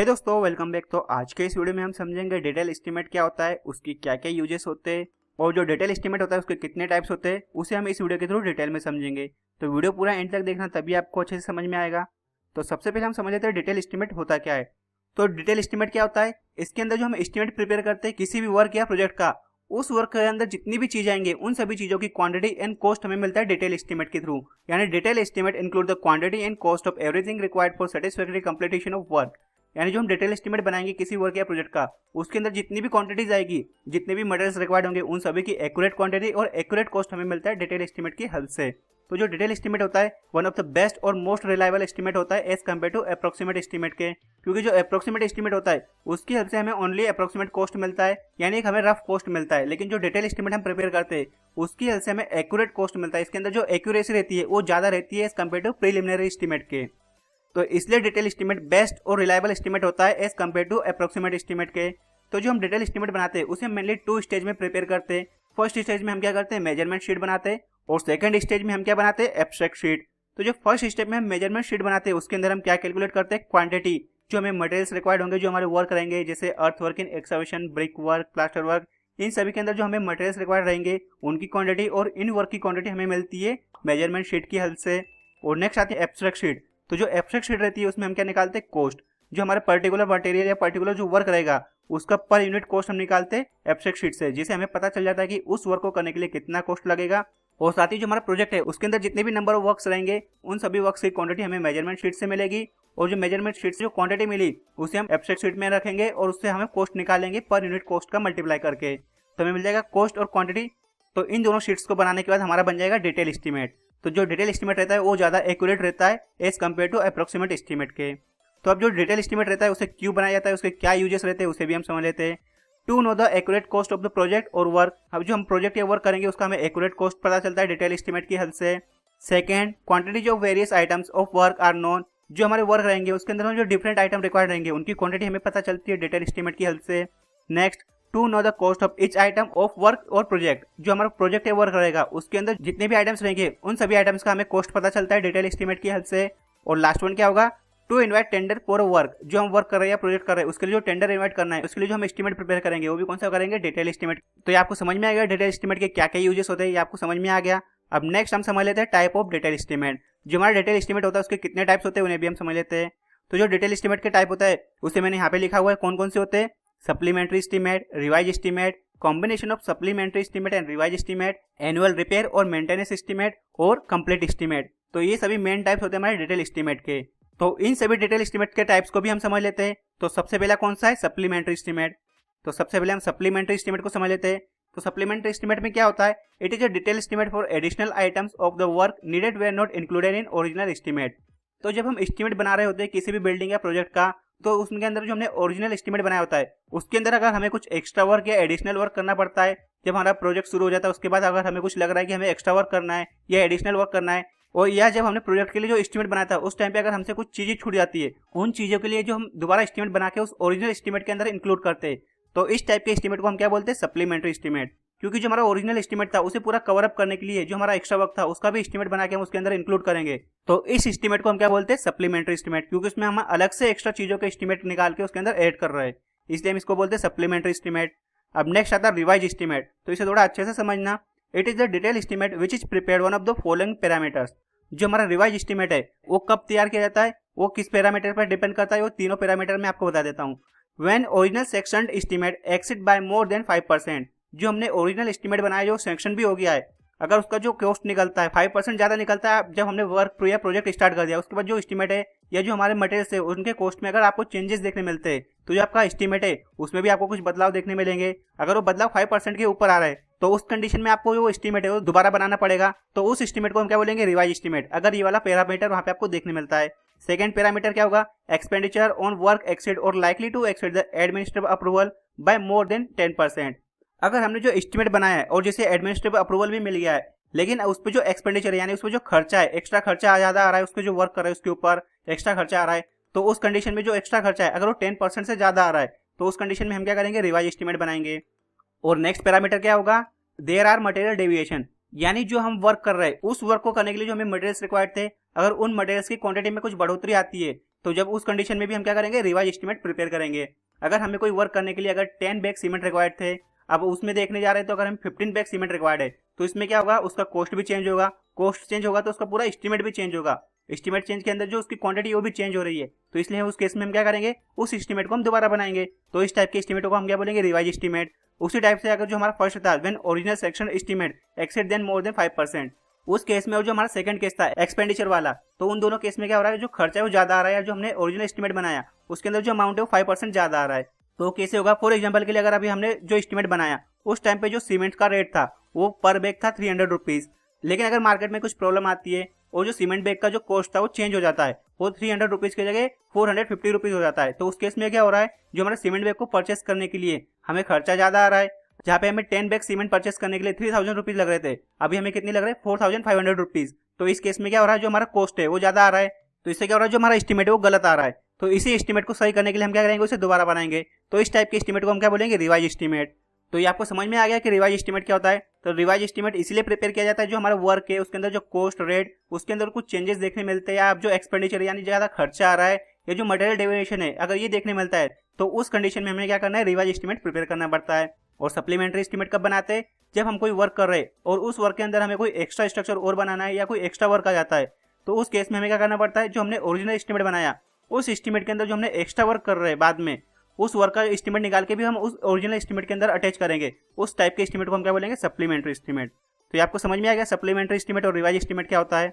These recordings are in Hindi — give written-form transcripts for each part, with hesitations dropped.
हे दोस्तों, वेलकम बैक। तो आज के इस वीडियो में हम समझेंगे डिटेल एस्टीमेट क्या होता है, उसकी क्या क्या यूजेस होते हैं और जो डिटेल एस्टीमेट होता है उसके कितने टाइप्स होते हैं, उसे हम इस वीडियो के थ्रू डिटेल में समझेंगे। तो वीडियो पूरा एंड तक देखना, तभी आपको अच्छे से समझ में आएगा। तो सबसे पहले हम समझ लेते हैं डिटेल एस्टीमेट होता क्या है। तो डिटेल एस्टीमेट क्या होता है, इसके अंदर जो हम एस्टीमेट प्रिपेयर करते हैं किसी भी वर्क या प्रोजेक्ट का, उस वर्क के अंदर जितनी भी चीजें आएंगे उन सभी चीजों की क्वांटिटी एंड कॉस्ट हमें मिलता है डिटेल एस्टीमेट के थ्रू। यानी detail estimate include the quantity and cost of everything required for satisfactory completion of work. यानी जो हम डिटेल एस्टीमेट बनाएंगे किसी वर्क या प्रोजेक्ट का, उसके अंदर जितनी भी क्वांटिटीज आएगी, जितने भी मटेरियल्स रिक्वायर्ड होंगे, उन सभी की एक्यूरेट क्वांटिटी और एक्यूरेट कॉस्ट हमें मिलता है डिटेल एस्टीमेट की हेल्प से। तो जो डिटेल एस्टीमेट होता है वन ऑफ द बेस्ट और मोस्ट रिलायबल एस्टीमेट होता है as compare to approximate estimate के, क्योंकि जो अप्रोक्सीमेट एस्टीमेट होता है उसकी हेल्प से हमें ओनली अप्रोक्सीमेट कॉस्ट मिलता है, यानी एक हमें रफ कॉस्ट मिलता है। लेकिन जो डिटेल एस्टीमेट हम प्रिपेयर करते हैं उसकी हेल्प से हमें एक्यूरेट कॉस्ट मिलता है। इसके अंदर जो एक्यूरेसी रहती है वो ज्यादा रहती है as compare to preliminary estimate के। तो इसलिए डिटेल एस्टीमेट बेस्ट और रिलायबल एस्टीमेट होता है as compare to approximate estimate के। तो जो हम डिटेल एस्टीमेट बनाते हैं उसे हम मेनली 2 स्टेज में प्रिपेयर करते हैं। फर्स्ट स्टेज में हम क्या करते हैं, मेजरमेंट शीट बनाते हैं, और सेकंड स्टेज में हम क्या बनाते हैं, एब्स्ट्रैक्ट शीट। तो जो फर्स्ट स्टेप में हम मेजरमेंट शीट बनाते हैं उसके अंदर हम क्या कैलकुलेट करते हैं, क्वांटिटी, जो हमें मटेरियल्स रिक्वायर्ड होंगे, जो हमारे वर्क रहेंगे, जैसे earth work in excavation, brick work, plaster work, इन सभी के अंदर जो हमें मटेरियल्स रिक्वायर्ड रहेंगे उनकी क्वांटिटी और इन वर्क की क्वांटिटी हमें मिलती है मेजरमेंट शीट की हेल्प से। और नेक्स्ट आती है एब्स्ट्रैक्ट शीट। तो जो एब्स्ट्रैक्ट शीट रहती है उसमें हम क्या निकालते हैं, कॉस्ट, जो हमारे पर्टिकुलर मटेरियल या पर्टिकुलर जो वर्क रहेगा उसका पर यूनिट कॉस्ट हम निकालते हैं एब्स्ट्रैक्ट शीट से, जिसे हमें पता चल जाता है कि उस वर्क को करने के लिए कितना कॉस्ट लगेगा। और साथ ही जो हमारा प्रोजेक्ट है उसके अंदर जितने भी नंबर ऑफ वर्क्स रहेंगे उन सभी वर्क्स की क्वांटिटी हमें मेजरमेंट शीट से मिलेगी, और जो मेजरमेंट शीट से जो क्वांटिटी मिली उसे हम एब्स्ट्रैक्ट शीट में रखेंगे और उससे हमें कॉस्ट निकालेंगे पर यूनिट कॉस्ट का मल्टीप्लाई करके, तो हमें मिल जाएगा कॉस्ट और क्वांटिटी। तो इन दोनों शीट्स को बनाने के बाद हमारा बन जाएगा डिटेल एस्टीमेट। तो जो डिटेल एस्टीमेट रहता है वो ज्यादा एक्यूरेट रहता है as compare to approximate estimate के। तो अब जो डिटेल एस्टीमेट रहता है उसे क्यों बनाया जाता है, उसके क्या यूजेस रहते हैं, उसे भी हम समझ लेते हैं। To know the accurate cost of the project और वर्क। अब जो हम प्रोजेक्ट या वर्क करेंगे उसका हमें एक्यूरेट कॉस्ट पता चलता है डिटेल एस्टीमेट की हेल्प से। Second, quantity of various items of work are known. जो हमारे वर्क रहेंगे उसके अंदर जो डिफरेंट आइटम रिक्वायर्ड रहेंगे उनकी क्वांटिटी हमें पता चलती है डिटेल एस्टीमेट की हेल्प से। Next, to know the cost of each item of work और प्रोजेक्ट। जो हमारा प्रोजेक्ट या वर्क रहेगा उसके अंदर जितने भी आइटम्स रहेंगे उन सभी आइटम्स का हमें कॉस्ट पता चलता है डिटेल एस्टीमेट की हेल्प से। और लास्ट वन क्या होगा, to invite tender for work. जो हम वर्क कर रहे हैं या प्रोजेक्ट कर रहे हैं उसके लिए जो टेंडर इन्वाइट करना है उसके लिए जो हम एस्टीमेट प्रिपेयर करेंगे वो भी कौन सा करेंगे, डिटेल एस्टीमेट। तो ये आपको समझ में आ गया डिटेल एस्टीमेट के क्या क्या यूजेस होते हैं, ये आपको समझ में आ गया। अब नेक्स्ट हम समझ लेते हैं टाइप ऑफ डिटेल एस्टीमेट। जो हमारा डिटेल एस्टीमेट होता है उसके कितने टाइप्स होते हैं उन्हें भी हम समझ लेते हैं। तो जो डिटेल एस्टीमेट के टाइप होता है उसे मैंने यहाँ पे लिखा हुआ है कौन कौन से होते हैं, supplementary estimate, revise estimate, combination of supplementary estimate and revise estimate, annual repair और मेंटेनेंस एस्टीमेट और कंप्लीट एस्टीमेट। तो ये सभी मेन टाइप्स होते हैं हमारे डिटेल एस्टीमेट के। तो इन सभी डिटेल एस्टीमेट के टाइप्स को भी हम समझ लेते हैं। तो सबसे पहला कौन सा है, सप्लीमेंट्री एस्टीमेट। तो सबसे पहले हम सप्लीमेंट्री एस्टीमेट को समझ लेते हैं। तो सप्लीमेंट्री एस्टीमेट में क्या होता है, it is a detail estimate for additional items of the work needed were not included in original estimate. तो जब हम एस्टीमेट बना रहे होते हैं किसी भी बिल्डिंग या प्रोजेक्ट का, तो उसके अंदर जो हमने ओरिजिनल एस्टीमेट बनाया होता है उसके अंदर अगर हमें कुछ एक्स्ट्रा वर्क या एडिशनल वर्क करना पड़ता है, जब हमारा प्रोजेक्ट शुरू हो जाता है उसके बाद अगर हमें कुछ लग रहा है कि हमें एक्स्ट्रा वर्क करना है या एडिशनल वर्क करना है, और या जब हमने प्रोजेक्ट के लिए जो एस्टीमेट बनाया था उस टाइम पे अगर हमसे कुछ चीजें छूट जाती है, उन चीजों के लिए जो हम दोबारा एस्टीमेट बना के उस ओरिजिनल एस्टीमेट के अंदर इंक्लूड करते हैं, तो इस टाइप के एस्टीमेट को हम क्या बोलते हैं, सप्लीमेंट्री एस्टीमेट। क्योंकि जो हमारा ओरिजिनल एस्टीमेट था उसे पूरा कवर अप करने के लिए जो हमारा एक्स्ट्रा वर्क था उसका भी एस्टीमेट बना के हम उसके अंदर इंक्लूड करेंगे, तो इस एस्टीमेट को हम क्या बोलते हैं, सप्लीमेंट्री एस्टीमेट। क्योंकि उसमें हम अलग से एक्स्ट्रा चीजों के एस्टीमेट निकाल के उसके अंदर ऐड कर रहे हैं, इसलिए हम इसको बोलते हैं सप्लीमेंट्री एस्टीमेट। अब नेक्स्ट आता है रिवाइज एस्टीमेट। तो इसे थोड़ा अच्छे से समझना। It is the detail estimate which is prepared one of the following parameters. जो हमारा रिवाइज एस्टीमेट है वो कब तैयार किया जाता है, वो किस पैरामीटर पर डिपेंड करता है, वो तीनों पैरामीटर मैं आपको बता देता हूँ। When original section estimate exceed by more than 5%। जो हमने ओरिजिनल एस्टीमेट बनाया जो सेक्शन भी हो गया है, अगर उसका जो कॉस्ट निकलता है 5% ज्यादा निकलता है जब हमने वर्क या प्रोजेक्ट स्टार्ट कर दिया, उसके बाद जो एस्टीमेट है या जो हमारे मटेरियल्स है उनके कॉस्ट में अगर आपको चेंजेस देखने मिलते हैं, तो जो आपका एस्टीमेट है उसमें भी आपको कुछ बदलाव देखने मिलेंगे। अगर वो बदलाव 5% के ऊपर आ रहा है तो उस कंडीशन में आपको जो एस्टीमेट है वो दोबारा बनाना पड़ेगा। तो उस एस्टीमेट को हम क्या बोलेंगे, रिवाइज एस्टीमेट, अगर ये वाला पैरामीटर वहां पे आपको देखने मिलता है। सेकंड पैरामीटर क्या होगा, एक्सपेंडिचर ऑन वर्क एक्सीड और likely to exceed the administrative approval by more than 10%। अगर हमने जो एस्टीमेट बनाया है और जैसे एडमिनिस्ट्रेटिव अप्रूवल भी मिल गया है, लेकिन उस पर जो एक्सपेंडिचर है यानी उस पर जो खर्चा है, एक्स्ट्रा खर्चा ज्यादा आ रहा है, उस पर जो वर्क कर रहा है उसके ऊपर एक्स्ट्रा खर्चा आ रहा है, तो उस कंडीशन में जो एक्स्ट्रा खर्चा है अगर वो 10% से ज्यादा आ रहा है तो उस कंडीशन में हम क्या करेंगे, रिवाइज एस्टीमेट बनाएंगे। और नेक्स्ट पैरामीटर क्या होगा, देयर आर मटेरियल डेविएशन। यानी जो हम वर्क कर रहे हैं उस वर्क को करने के लिए जो हमें मटेरियल्स रिक्वायर्ड थे, अगर उन मटेरियल्स की क्वांटिटी में कुछ बढ़ोतरी आती है तो जब उस कंडीशन में भी हम क्या करेंगे, रिवाइज एस्टीमेट प्रिपेयर करेंगे। अगर हमें कोई वर्क करने के लिए अगर 10 बैग सीमेंट रिक्वायर्ड थे, अब उसमें देखने जा रहे हैं तो अगर हम 15 बैग सीमेंट रिक्वायर्ड है तो इसमें क्या होगा, उसका कॉस्ट भी चेंज होगा। कॉस्ट चेंज होगा तो उसका पूरा एस्टीमेट भी चेंज होगा। एस्टीमेट चेंज के अंदर जो उसकी क्वांटिटी वो भी चेंज हो रही है, तो इसलिए उस केस में हम क्या करेंगे, उस एस्टीमेट को हम दोबारा बनाएंगे। तो इस टाइप के एस्टीमेट को हम क्या बोलेंगे, रिवाइज एस्टीमेट। उसी टाइप से अगर जो हमारा फर्स्ट था, when original section estimate exceed then more than 5%, उस केस में, और जो हमारा सेकंड केस था एक्सपेंडिचर वाला, तो उन दोनों केस में क्या हो रहा है, जो खर्चा है वो ज्यादा आ रहा है, जो हमने ओरिजिनल एस्टीमेट बनाया उसके अंदर जो अमाउंट है वो 5% ज्यादा आ रहा है। तो कैसे होगा, फॉर एग्जाम्पल के लिए अगर अभी हमने जो एस्टीमेट बनाया उस टाइम पे जो सीमेंट का रेट था वो पर बैग था 300 रुपीज, लेकिन अगर मार्केट में कुछ प्रॉब्लम आती है और जो सीमेंट बैग का जो कॉस्ट था वो चेंज हो जाता है, वो 300 रुपीज की जगह 450 रुपीज हो जाता है, तो उस केस में क्या हो रहा है, जो हमारे सीमेंट बैग को परचेस करने के लिए हमें खर्चा ज्यादा आ रहा है। जहाँ पे हमें 10 बैग सीमेंट परचेस करने के लिए 3000 रुपीज लग रहे थे, अभी हमें कितने लग रहे हैं, 4500 रुपीज। तो इस केस में क्या हो रहा है, जो हमारा कॉस्ट है वो ज्यादा आ रहा है, तो इससे क्या हो रहा है, जो हमारा एस्टीमेट है वो गलत आ रहा है। तो इसी एस्टीमेट को सही करने के लिए हम क्या करेंगे, उसे दोबारा बनाएंगे। तो इस टाइप के एस्टीमेट को हम क्या बोलेंगे, रिवाइज एस्टीमेट। तो ये आपको समझ में आ गया कि रिवाइज एस्टीमेट क्या होता है। तो रिवाइज एस्टीमेट इसलिए प्रिपेयर किया जाता है, जो हमारा वर्क है उसके अंदर जो कॉस्ट रेट उसके अंदर कुछ चेंजेस देखने मिलते हैं, या जो एक्सपेंडिचर यानी ज्यादा खर्चा आ रहा है, या जो मटेरियल डेविएशन है अगर ये देखने मिलता है, तो उस कंडीशन में हमें क्या करना है, रिवाइज एस्टीमेट प्रिपेयर करना पड़ता है। और सप्लीमेंट्री एस्टीमेट कब बनाते हैं, जब हम कोई वर्क कर रहे हैं और उस वर्क के अंदर हमें कोई एक्स्ट्रा स्ट्रक्चर और बनाना है या कोई एक्स्ट्रा वर्क आ जाता है, तो उस केस में हमें क्या करना पड़ता है, जो हमने ओरिजिनल एस्टीमेट बनाया उस एस्टीमेट के अंदर जो हमने एक्स्ट्रा वर्क कर रहे हैं बाद में, उस वर्क का एस्टीमेट निकाल के भी हम उस ओरिजिनल एस्टीमेट के अंदर अटैच करेंगे। उस टाइप के एस्टीमेट को हम क्या बोलेंगे, सप्लीमेंट्री एस्टीमेट। तो ये आपको समझ में आ गया सप्लीमेंट्री एस्टीमेट और रिवाइज एस्टीमेट क्या होता है।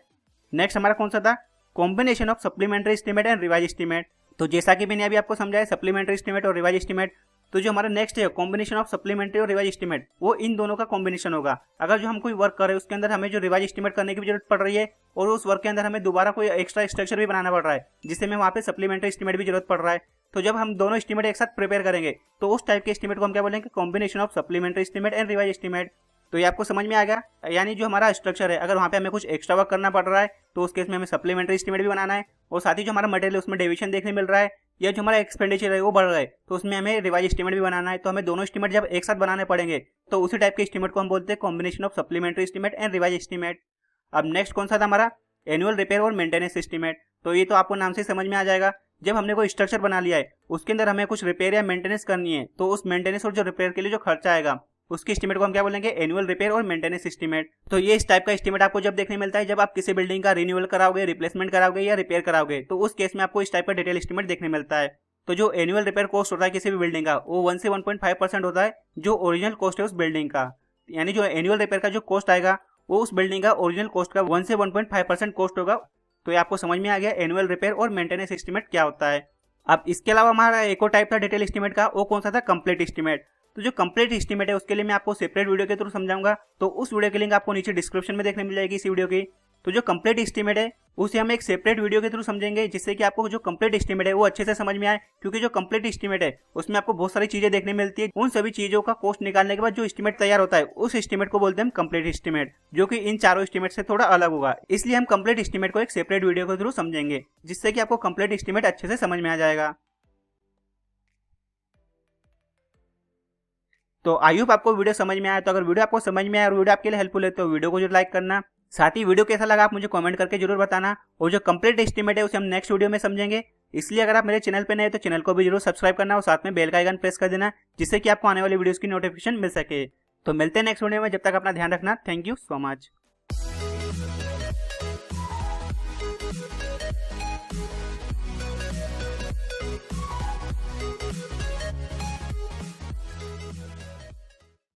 नेक्स्ट हमारा कौन सा था, combination of supplementary estimate and revise estimate. तो जैसा कि मैंने अभी आपको समझाया सप्लीमेंट्री एस्टीमेट और रिवाइज एस्टीमेट, तो जो हमारा नेक्स्ट है कॉम्बिनेशन ऑफ सप्लीमेंट्री और रिवाइज एस्टीमेट, वो इन दोनों का कॉम्बिनेशन होगा। अगर जो हम कोई वर्क कर रहे हैं उसके अंदर हमें जो रिवाइज एस्टीमेट करने की जरूरत पड़ रही है और उस वर्क के अंदर हमें दोबारा कोई एक्स्ट्रा स्ट्रक्चर भी बनाना पड़ रहा है जिससे हमें वहाँ पे सप्लीमेंट्री एस्टीमेट भी जरूरत पड़ रहा है, तो जब हम दोनों एस्टीमेट एक साथ प्रिपेयर करेंगे तो उस टाइप के एस्टीमेट को हम क्या बोलेंगे, combination of supplementary estimate and revise estimate. तो ये आपको समझ में आ गया, यानी जो हमारा स्ट्रक्चर है अगर वहाँ पे हमें कुछ एक्स्ट्रा वर्क करना पड़ रहा है तो उस केस में हमें सप्लीमेंट्री एस्टीमेट भी बनाना है, और साथ ही जो हमारा मटेरियल है उसमें डेविएशन देखने मिल रहा है या जो हमारा एक्सपेंडिचर है वो बढ़ रहा है तो उसमें हमें रिवाइज एस्टीमेट भी बनाना है। तो हमें दोनों एस्टीमेट जब एक साथ बनाने पड़ेंगे तो उसी टाइप के एस्टीमेट को हम बोलते हैं combination of supplementary estimate and revise estimate. अब नेक्स्ट कौन सा था हमारा, एनुअल रिपेयर और मेंटेनेंस एस्टीमेट। तो ये तो आपको नाम से समझ में आ जाएगा, जब हमने कोई स्ट्रक्चर बना लिया है उसके अंदर हमें कुछ रिपेयर या मेंटेनेंस करनी है, तो उस मेंटेनेंस और जो रिपेयर के लिए जो खर्चा आएगा उसके एस्टीमेट को हम क्या बोलेंगे, एनुअल रिपेयर और मेंटेनेंस एस्टीमेट। तो ये इस टाइप का एस्टीमेट आपको जब देखने मिलता है जब आप किसी बिल्डिंग का रिन्यूअल कराओगे, रिप्लेसमेंट कराओगे या रिपेयर कराओगे, तो उस केस में आपको इस टाइप का डिटेल एस्टीमेट देखने मिलता है। तो जो एनुअल रिपेयर कॉस्ट होता है किसी भी बिल्डिंग का वो 1 से 1.5% होता है जो ओरिजिनल कॉस्ट है उस बिल्डिंग का, यानी जो एनुअल रिपेयर का जो कॉस्ट आएगा वो उस बिल्डिंग का ओरिजिनल कॉस्ट का 1 से 1.5% कॉस्ट होगा। तो ये आपको समझ में आ गया एनुअल रिपेयर और मेंटेनेंस एस्टीमेट क्या होता है। अब इसके अलावा हमारा एक और टाइप था डिटेल एस्टीमेट का, वो कौन सा था, कंप्लीट एस्टीमेट। तो जो कंप्लीट एस्टीमेट है उसके लिए मैं आपको सेपरेट वीडियो के थ्रू समझाऊंगा, तो उस वीडियो की लिंक आपको नीचे डिस्क्रिप्शन में देखने मिल जाएगी इसी वीडियो की। तो जो कंप्लीट एस्टीमेट है उसे हम एक सेपरेट वीडियो के थ्रू समझेंगे जिससे कि आपको जो कंप्लीट एस्टीमेट है वो अच्छे से समझ में आए, क्योंकि जो कंप्लीट एस्टीमेट है उसमें आपको बहुत सारी चीजें देखने मिलती है। उन सभी चीजों का कॉस्ट निकालने के बाद जो एस्टीमेट तैयार होता है उस एस्टीमेट को बोलते हैं कंप्लीट एस्टीमेट, जो कि इन चारों एस्टीमेट से थोड़ा अलग होगा। इसलिए हम कंप्लीट एस्टीमेट को एक सेपरेट वीडियो के थ्रू समझेंगे जिससे कि आपको कंप्लीट एस्टीमेट अच्छे से समझ में आ जाएगा। तो आई होप आपको वीडियो समझ में आया। तो अगर वीडियो आपको समझ में आया और वीडियो आपके लिए हेल्पफुल है तो वीडियो को जो लाइक करना, साथ ही वीडियो कैसा लगा आप मुझे कमेंट करके जरूर बताना। और जो कंप्लीट एस्टीमेट है उसे हम नेक्स्ट वीडियो में समझेंगे, इसलिए अगर आप मेरे चैनल पे नए तो चैनल को भी जरूर सब्सक्राइब करना और साथ में बेल का आइकन प्रेस कर देना जिससे कि आपको आने वाली वीडियोस की नोटिफिकेशन मिल सके। तो मिलते हैं नेक्स्ट वीडियो में, जब तक अपना ध्यान रखना। Thank you so much.